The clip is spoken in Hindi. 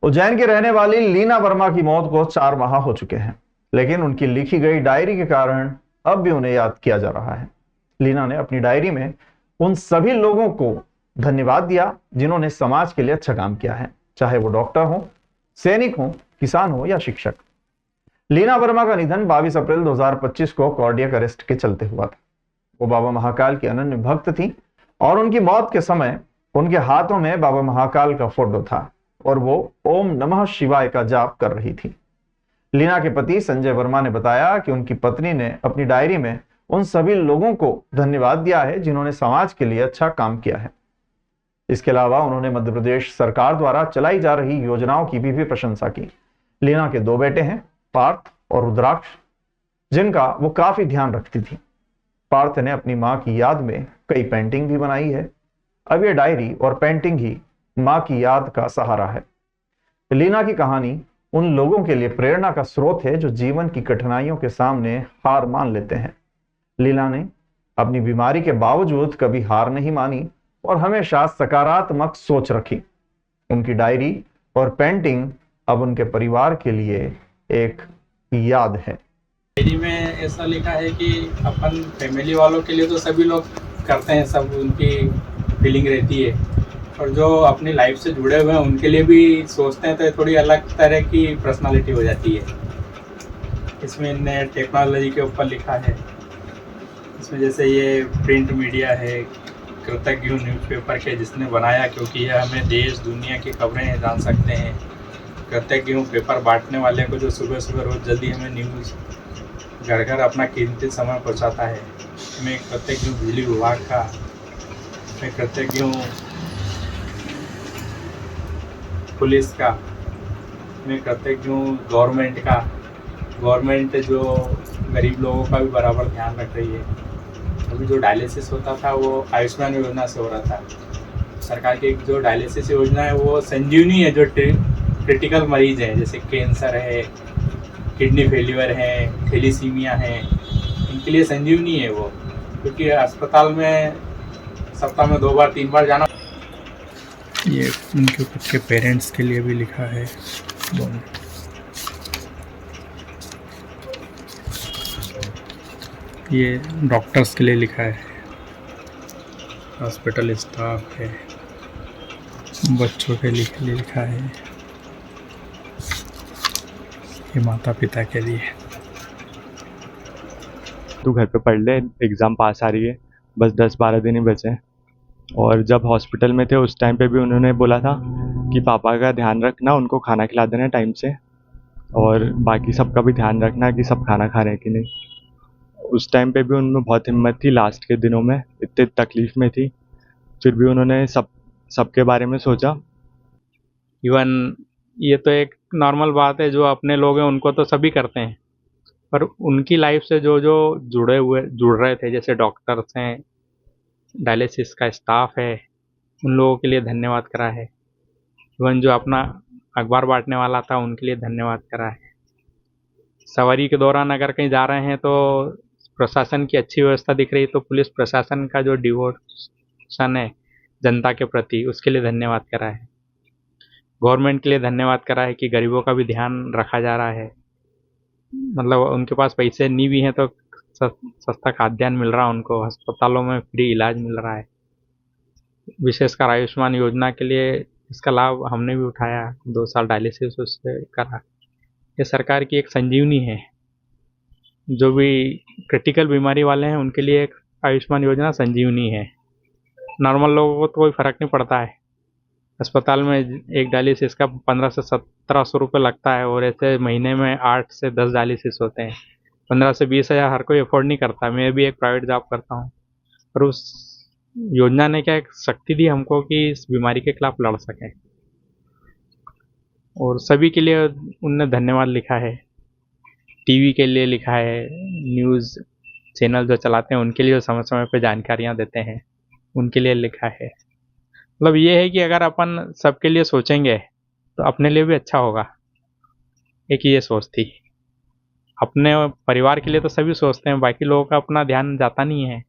उज्जैन की रहने वाली लीना वर्मा की मौत को 4 माह हो चुके हैं, लेकिन उनकी लिखी गई डायरी के कारण अब भी उन्हें याद किया जा रहा है। लीना ने अपनी डायरी में उन सभी लोगों को धन्यवाद दिया जिन्होंने समाज के लिए अच्छा काम किया है, चाहे वो डॉक्टर हो, सैनिक हो, किसान हो या शिक्षक। लीना वर्मा का निधन 22 अप्रैल 2025 को कार्डियक अरेस्ट के चलते हुआ था। वो बाबा महाकाल की अनन्य भक्त थी और उनकी मौत के समय उनके हाथों में बाबा महाकाल का फोटो था और वो ओम नमः शिवाय का जाप कर रही थी। लीना के पति संजय वर्मा ने बताया कि उनकी पत्नी ने अपनी डायरी में उन सभी लोगों को धन्यवाद दिया है जिन्होंने समाज के लिए अच्छा काम किया है। इसके अलावा उन्होंने मध्य प्रदेश सरकार द्वारा चलाई जा रही योजनाओं की भी प्रशंसा की। लीना के 2 बेटे हैं, पार्थ और रुद्राक्ष, जिनका वो काफी ध्यान रखती थी। पार्थ ने अपनी मां की याद में कई पेंटिंग भी बनाई है। अब ये डायरी और पेंटिंग ही मां की याद का सहारा है। लीना की कहानी उन लोगों के लिए प्रेरणा का स्रोत है जो जीवन की कठिनाइयों के सामने हार मान लेते हैं। लीना ने अपनी बीमारी के बावजूद कभी हार नहीं मानी और हमेशा सकारात्मक सोच रखी। उनकी डायरी और पेंटिंग अब उनके परिवार के लिए एक याद है। डायरी में ऐसा लिखा है कि अपन फैमिली वालों के लिए तो सभी लोग करते हैं, सब उनकी फीलिंग रहती है, और जो अपनी लाइफ से जुड़े हुए हैं उनके लिए भी सोचते हैं, तो थोड़ी अलग तरह की पर्सनालिटी हो जाती है। इसमें इनने टेक्नोलॉजी के ऊपर लिखा है। इसमें जैसे ये प्रिंट मीडिया है, कृतज्ञ न्यूज़पेपर के जिसने बनाया, क्योंकि यह हमें देश दुनिया की खबरें जान सकते हैं। कृतज्ञ पेपर बांटने वाले को जो सुबह सुबह रोज़ जल्दी हमें न्यूज़ घर घर अपना कीमती समय पहुंचाता है। मैं कृतज्ञ हूँ बिजली विभाग का, मैं कृतज्ञ हूँ पुलिस का, मैं कृतज्ञ हूँ गवर्नमेंट का। गवर्नमेंट जो गरीब लोगों का भी बराबर ध्यान रख रही है। अभी जो डायलिसिस होता था वो आयुष्मान योजना से हो रहा था। सरकार की जो डायलिसिस योजना है वो संजीवनी है, जो क्रिटिकल मरीज हैं, जैसे कैंसर है, किडनी फेल्यूर है, थैलीसीमिया है, इनके लिए संजीवनी है वो, क्योंकि अस्पताल में सप्ताह में 2 बार 3 बार जाना। ये उनके खुद के पेरेंट्स के लिए भी लिखा है। ये डॉक्टर्स के लिए लिखा है, हॉस्पिटल स्टाफ है, बच्चों के लिए लिखा है, ये माता पिता के लिए। तू घर पे पढ़ ले, एग्ज़ाम पास आ रही है, बस 10-12 दिन ही बचे हैं। और जब हॉस्पिटल में थे उस टाइम पे भी उन्होंने बोला था कि पापा का ध्यान रखना, उनको खाना खिला देना टाइम से, और बाकी सबका भी ध्यान रखना कि सब खाना खा रहे हैं कि नहीं। उस टाइम पे भी उनमें बहुत हिम्मत थी। लास्ट के दिनों में इतनी तकलीफ़ में थी, फिर भी उन्होंने सबके बारे में सोचा। इवन ये तो एक नॉर्मल बात है, जो अपने लोग हैं उनको तो सभी करते हैं, पर उनकी लाइफ से जो जो जुड़ रहे थे, जैसे डॉक्टर्स हैं, डायलिसिस का स्टाफ है, उन लोगों के लिए धन्यवाद करा है। इवन जो अपना अखबार बांटने वाला था उनके लिए धन्यवाद करा है। सवारी के दौरान अगर कहीं जा रहे हैं तो प्रशासन की अच्छी व्यवस्था दिख रही, तो पुलिस प्रशासन का जो डिवोशन है जनता के प्रति, उसके लिए धन्यवाद करा है। गवर्नमेंट के लिए धन्यवाद करा है कि गरीबों का भी ध्यान रखा जा रहा है। मतलब उनके पास पैसे नहीं भी हैं तो सस्ता खाद्यान्न मिल रहा है उनको, अस्पतालों में फ्री इलाज मिल रहा है। विशेषकर आयुष्मान योजना के लिए इसका लाभ हमने भी उठाया, 2 साल डायलिसिस उससे करा। ये सरकार की एक संजीवनी है। जो भी क्रिटिकल बीमारी वाले हैं उनके लिए एक आयुष्मान योजना संजीवनी है। नॉर्मल लोगों को तो कोई फ़र्क नहीं पड़ता है। अस्पताल में एक डायलिसिस का 1500 से 1700 रुपये लगता है, और ऐसे महीने में 8 से 10 डायलिसिस होते हैं। 15 से 20 हज़ार हर कोई अफोर्ड नहीं करता। मैं भी एक प्राइवेट जॉब करता हूँ, पर उस योजना ने क्या एक शक्ति दी हमको कि इस बीमारी के खिलाफ लड़ सकें, और सभी के लिए उनने धन्यवाद लिखा है। टीवी के लिए लिखा है, न्यूज़ चैनल जो चलाते हैं उनके लिए समय समय पे जानकारियाँ देते हैं, उनके लिए लिखा है। मतलब ये है कि अगर अपन सबके लिए सोचेंगे तो अपने लिए भी अच्छा होगा। एक ये सोच थी। अपने परिवार के लिए तो सभी सोचते हैं, बाकी लोगों का अपना ध्यान जाता नहीं है।